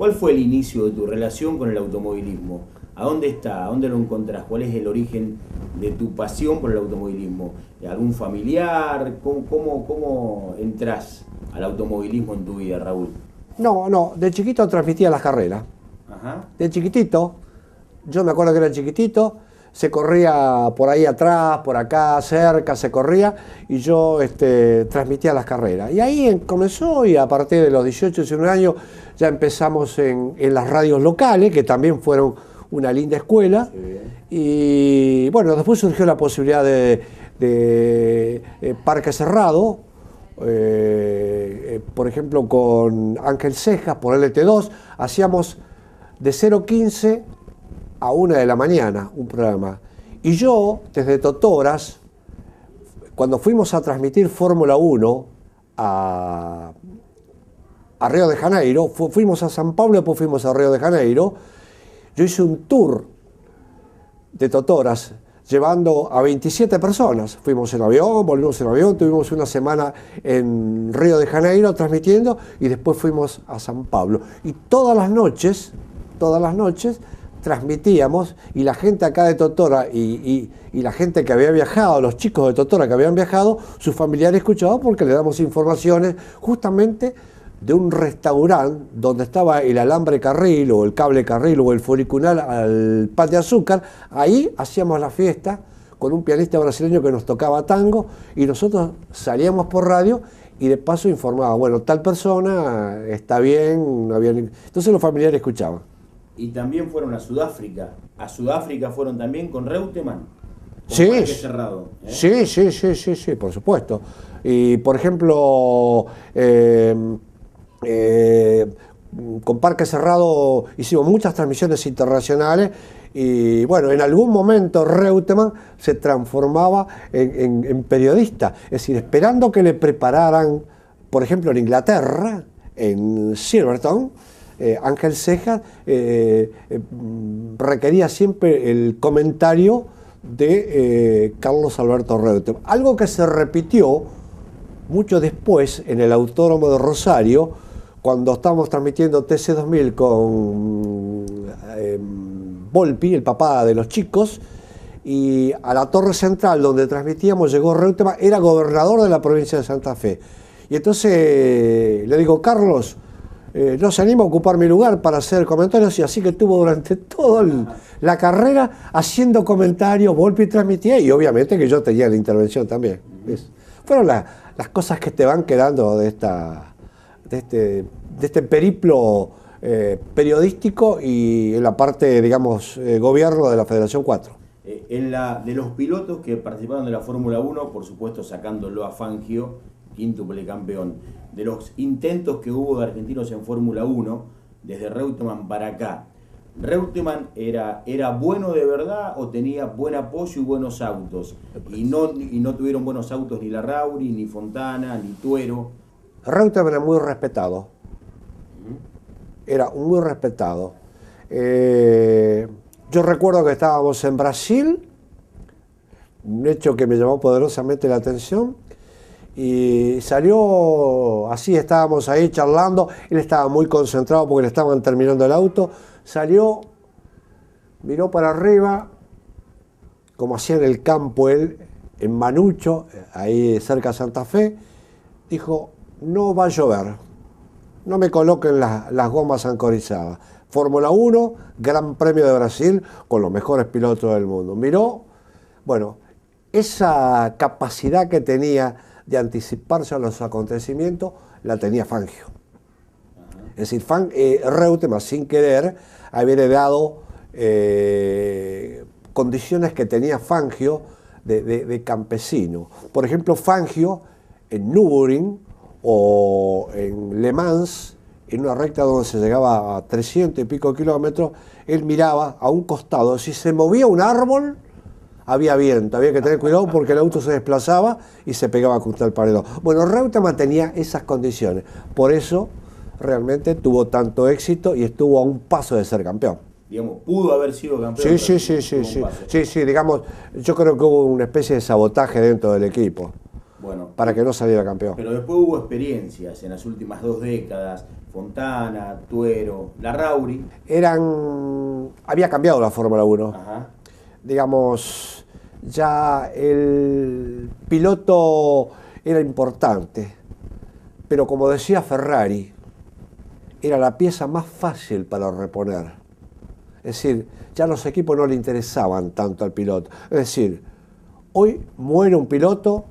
¿Cuál fue el inicio de tu relación con el automovilismo? ¿A dónde está? ¿A dónde lo encontrás? ¿Cuál es el origen de tu pasión por el automovilismo? ¿Algún familiar? ¿Cómo entrás al automovilismo en tu vida, Raúl? No, de chiquito transmitía las carreras. Ajá. De chiquitito, yo me acuerdo que era chiquitito, se corría por ahí atrás, por acá, cerca, se corría, y yo transmitía las carreras. Y ahí comenzó, y a partir de los 18, 19 años, ya empezamos en las radios locales, que también fueron una linda escuela. Sí. Y bueno, después surgió la posibilidad de Parque Cerrado, por ejemplo con Ángel Cejas por LT2, hacíamos de 0:15 a 1 de la mañana un programa. Y yo, desde Totoras, cuando fuimos a transmitir Fórmula 1 a Río de Janeiro, fuimos a San Pablo y después fuimos a Río de Janeiro, yo hice un tour de Totoras llevando a 27 personas. Fuimos en avión, volvimos en avión, tuvimos una semana en Río de Janeiro transmitiendo y después fuimos a San Pablo. Y todas las noches transmitíamos, y la gente acá de Totora y la gente que había viajado, los chicos de Totora que habían viajado, sus familiares escuchaban porque le damos informaciones justamente de un restaurante donde estaba el alambre carril o el cable carril o el furicular al pan de azúcar. Ahí hacíamos la fiesta con un pianista brasileño que nos tocaba tango, y nosotros salíamos por radio y de paso informaba, bueno, tal persona está bien, no había... Entonces los familiares escuchaban. Y también fueron a Sudáfrica. ¿A Sudáfrica fueron también con Reutemann? Sí, Parque Cerrado, ¿eh? Sí, por supuesto. Y por ejemplo, con Parque Cerrado hicimos muchas transmisiones internacionales, y bueno, en algún momento Reutemann se transformaba en periodista, es decir, esperando que le prepararan, por ejemplo en Inglaterra, en Silverstone, Ángel Cejas requería siempre el comentario de Carlos Alberto Reutemann, algo que se repitió mucho después en el Autódromo de Rosario, cuando estábamos transmitiendo TC2000 con Volpi, el papá de los chicos, y a la Torre Central donde transmitíamos llegó Reutemann, era gobernador de la provincia de Santa Fe. Y entonces le digo, Carlos, no se anima a ocupar mi lugar para hacer comentarios, y así que estuvo durante toda la carrera haciendo comentarios, Volpi transmitía, y obviamente que yo tenía la intervención también. Fueron las cosas que te van quedando de este periplo periodístico y en la parte, digamos, gobierno de la Federación 4. De los pilotos que participaron de la Fórmula 1, por supuesto sacándolo a Fangio, quíntuple campeón, de los intentos que hubo de argentinos en Fórmula 1, desde Reutemann para acá, ¿Reutemann era bueno de verdad o tenía buen apoyo y buenos autos? Y no tuvieron buenos autos ni Larrauri, ni Fontana, ni Tuero. Reutemann era muy respetado. Era muy respetado. Yo recuerdo que estábamos en Brasil, un hecho que me llamó poderosamente la atención, y salió así, estábamos ahí charlando, él estaba muy concentrado porque le estaban terminando el auto, salió, miró para arriba, como hacía en el campo él, en Manucho, ahí cerca de Santa Fe, dijo, no va a llover, no me coloquen las gomas ancorizadas. Fórmula 1, Gran Premio de Brasil, con los mejores pilotos del mundo. Miró, bueno, esa capacidad que tenía de anticiparse a los acontecimientos, la tenía Fangio. Es decir, Reutemann, sin querer, había heredado condiciones que tenía Fangio de campesino. Por ejemplo, Fangio, en Nürburgring o en Le Mans, en una recta donde se llegaba a 300 y pico kilómetros, él miraba a un costado. Si se movía un árbol, había viento, había que tener cuidado porque el auto se desplazaba y se pegaba contra el paredón. Bueno, Reutemann tenía esas condiciones, por eso realmente tuvo tanto éxito y estuvo a un paso de ser campeón. Digamos, pudo haber sido campeón. Sí, digamos, yo creo que hubo una especie de sabotaje dentro del equipo. Bueno, para que no saliera campeón. Pero después hubo experiencias en las últimas 2 décadas. Fontana, Tuero, Larrauri. Había cambiado la Fórmula 1. Ajá. Digamos, ya el piloto era importante, pero como decía Ferrari, era la pieza más fácil para reponer. Es decir, ya los equipos no le interesaban tanto al piloto. Es decir, hoy muere un piloto,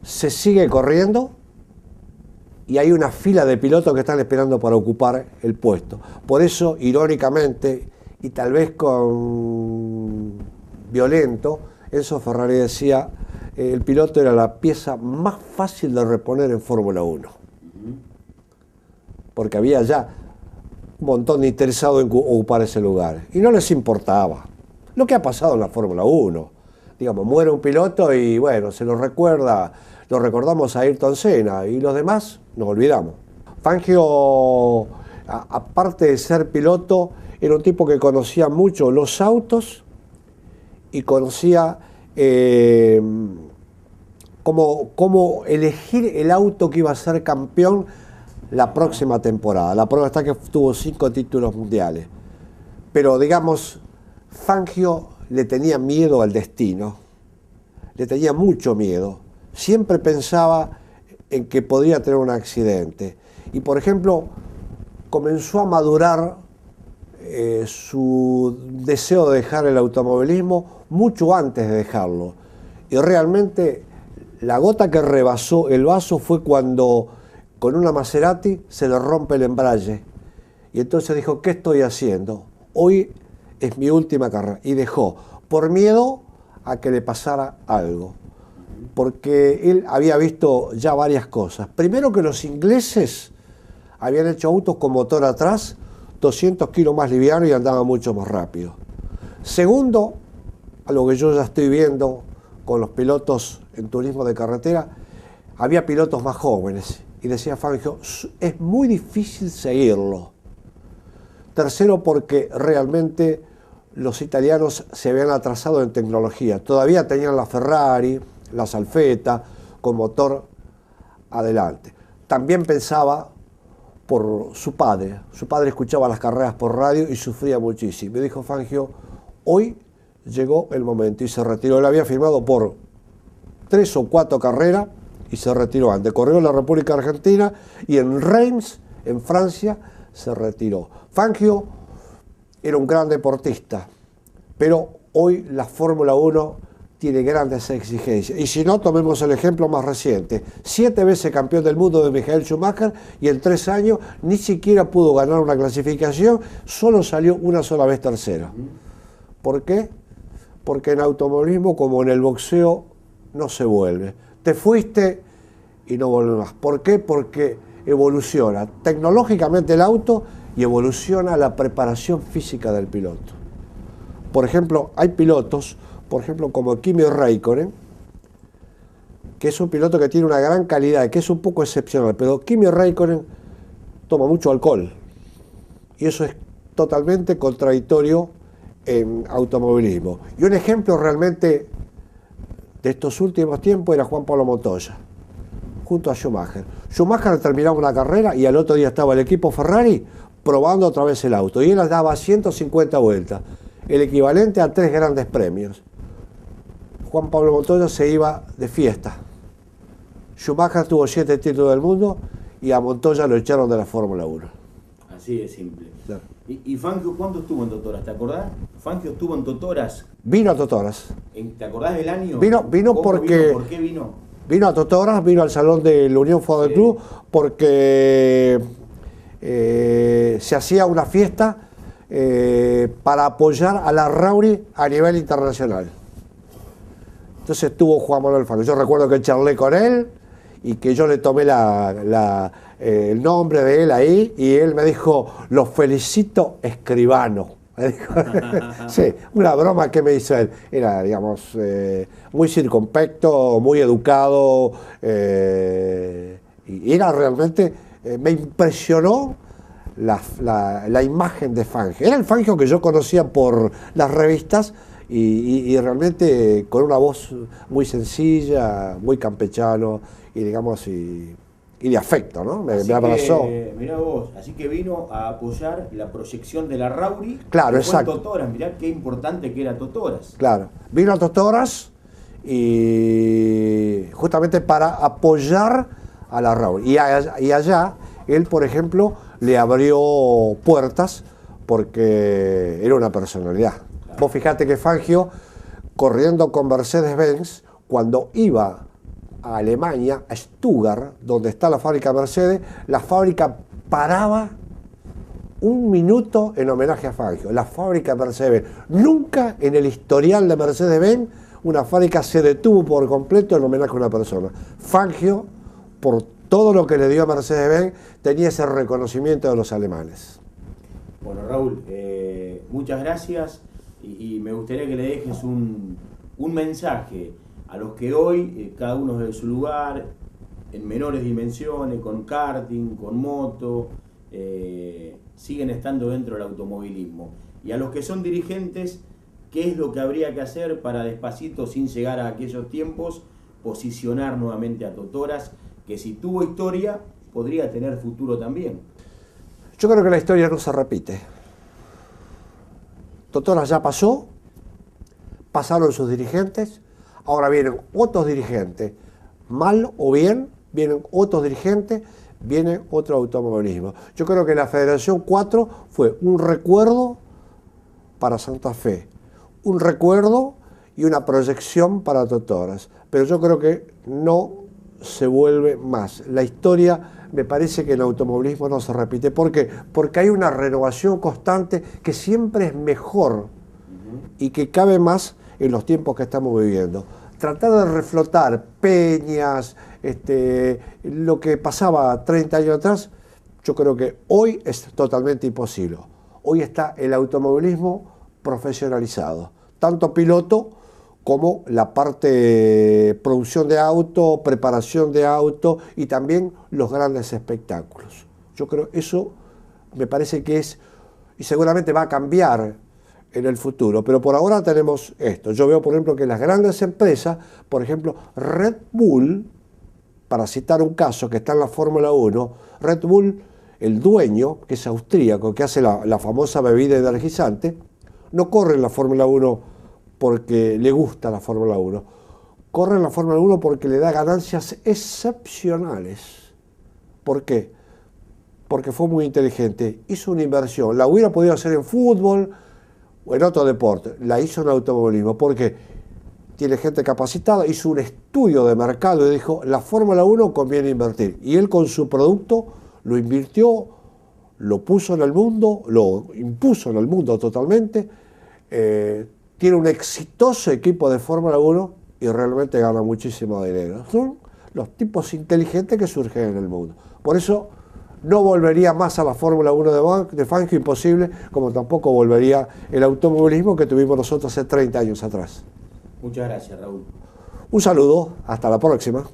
se sigue corriendo y hay una fila de pilotos que están esperando para ocupar el puesto. Por eso, irónicamente, y tal vez con violento, Enzo Ferrari decía, el piloto era la pieza más fácil de reponer en Fórmula 1. Porque había ya un montón de interesados en ocupar ese lugar. Y no les importaba lo que ha pasado en la Fórmula 1. Digamos, muere un piloto y bueno, se lo recuerda, lo recordamos a Ayrton Senna y los demás nos olvidamos. Fangio, aparte de ser piloto, era un tipo que conocía mucho los autos y conocía cómo elegir el auto que iba a ser campeón la próxima temporada. La prueba está que tuvo 5 títulos mundiales. Pero digamos, Fangio le tenía miedo al destino, le tenía mucho miedo. Siempre pensaba en que podía tener un accidente. Y por ejemplo, comenzó a madurar su deseo de dejar el automovilismo mucho antes de dejarlo. Y realmente la gota que rebasó el vaso fue cuando con una Maserati se le rompe el embrague. Y entonces dijo, ¿qué estoy haciendo? Hoy es mi última carrera. Y dejó, por miedo a que le pasara algo. Porque él había visto ya varias cosas. Primero, que los ingleses habían hecho autos con motor atrás, 200 kilos más liviano y andaban mucho más rápido. Segundo, a lo que yo ya estoy viendo con los pilotos en turismo de carretera, había pilotos más jóvenes. Y decía Fangio, es muy difícil seguirlo. Tercero, porque realmente los italianos se habían atrasado en tecnología. Todavía tenían la Ferrari, la Salfetta, con motor adelante. También pensaba por su padre. Su padre escuchaba las carreras por radio y sufría muchísimo. Me dijo Fangio, hoy llegó el momento, y se retiró. Él había firmado por 3 o 4 carreras y se retiró antes. Corrió en la República Argentina y en Reims, en Francia, se retiró. Fangio era un gran deportista, pero hoy la Fórmula 1 tiene grandes exigencias. Y si no, tomemos el ejemplo más reciente. 7 veces campeón del mundo de Michael Schumacher y en 3 años ni siquiera pudo ganar una clasificación, solo salió una sola vez tercero. ¿Por qué? Porque en automovilismo, como en el boxeo, no se vuelve. Te fuiste y no vuelves más. ¿Por qué? Porque evoluciona tecnológicamente el auto y evoluciona la preparación física del piloto. Por ejemplo, hay pilotos, por ejemplo, como Kimi Räikkönen, que es un piloto que tiene una gran calidad, que es un poco excepcional, pero Kimi Räikkönen toma mucho alcohol y eso es totalmente contradictorio en automovilismo. Y un ejemplo realmente de estos últimos tiempos era Juan Pablo Montoya, junto a Schumacher. Schumacher terminaba una carrera y al otro día estaba el equipo Ferrari probando otra vez el auto y él daba 150 vueltas, el equivalente a 3 grandes premios. Juan Pablo Montoya se iba de fiesta. Schumacher tuvo 7 títulos del mundo y a Montoya lo echaron de la Fórmula 1. Así de simple. Claro. ¿Y Fangio cuánto estuvo en Totoras? ¿Te acordás? Fangio estuvo en Totoras. Vino a Totoras. ¿Te acordás del año? Vino porque... ¿Por qué vino? Vino a Totoras, vino al salón de la Unión Fútbol Club porque se hacía una fiesta para apoyar a Larrauri a nivel internacional. Entonces estuvo Juan Manuel Fangio. Yo recuerdo que charlé con él y que yo le tomé el nombre de él ahí y él me dijo, lo felicito, escribano. Me dijo. Sí, una broma que me hizo él. Era, digamos, muy circunspecto, muy educado y era realmente, me impresionó la imagen de Fangio. Era el Fangio que yo conocía por las revistas y realmente con una voz muy sencilla, muy campechano y digamos, y y de afecto, ¿no? Me abrazó. Mirá vos, así que vino a apoyar la proyección de la Rauri. Claro, exacto. Totoras, mirá qué importante que era Totoras. Claro, vino a Totoras y justamente para apoyar a la Rauri. Y allá, él, por ejemplo, le abrió puertas porque era una personalidad. Claro. Vos fijate que Fangio, corriendo con Mercedes-Benz, cuando iba a Alemania, a Stuttgart, donde está la fábrica Mercedes, la fábrica paraba un minuto en homenaje a Fangio. La fábrica Mercedes-Benz. Nunca en el historial de Mercedes-Benz una fábrica se detuvo por completo en homenaje a una persona. Fangio, por todo lo que le dio a Mercedes-Benz, tenía ese reconocimiento de los alemanes. Bueno, Raúl, muchas gracias y me gustaría que le dejes un mensaje a los que hoy, cada uno de su lugar, en menores dimensiones, con karting, con moto, siguen estando dentro del automovilismo. Y a los que son dirigentes, ¿qué es lo que habría que hacer para despacito, sin llegar a aquellos tiempos, posicionar nuevamente a Totoras, que si tuvo historia, podría tener futuro también? Yo creo que la historia no se repite. Totoras ya pasó, pasaron sus dirigentes, ahora vienen otros dirigentes, mal o bien, vienen otros dirigentes, viene otro automovilismo. Yo creo que la Federación 4 fue un recuerdo para Santa Fe, un recuerdo y una proyección para Totoras, pero yo creo que no se vuelve más. La historia me parece que el automovilismo no se repite. ¿Por qué? Porque hay una renovación constante que siempre es mejor y que cabe más en los tiempos que estamos viviendo. Tratar de reflotar peñas, lo que pasaba 30 años atrás, yo creo que hoy es totalmente imposible. Hoy está el automovilismo profesionalizado, tanto piloto como la parte producción de auto, preparación de auto y también los grandes espectáculos. Yo creo eso me parece que es, y seguramente va a cambiar en el futuro, pero por ahora tenemos esto. Yo veo, por ejemplo, que las grandes empresas, por ejemplo, Red Bull, para citar un caso que está en la Fórmula 1, Red Bull, el dueño, que es austríaco, que hace la famosa bebida energizante, no corre en la Fórmula 1 porque le gusta la Fórmula 1, corre en la Fórmula 1 porque le da ganancias excepcionales. ¿Por qué? Porque fue muy inteligente, hizo una inversión, la hubiera podido hacer en fútbol o en otro deporte, la hizo en automovilismo, porque tiene gente capacitada, hizo un estudio de mercado y dijo, la Fórmula 1 conviene invertir. Y él con su producto lo invirtió, lo puso en el mundo, lo impuso en el mundo totalmente, tiene un exitoso equipo de Fórmula 1 y realmente gana muchísimo dinero. Son los tipos inteligentes que surgen en el mundo. Por eso no volvería más a la Fórmula 1 de Fangio, imposible, como tampoco volvería el automovilismo que tuvimos nosotros hace 30 años atrás. Muchas gracias, Raúl. Un saludo, hasta la próxima.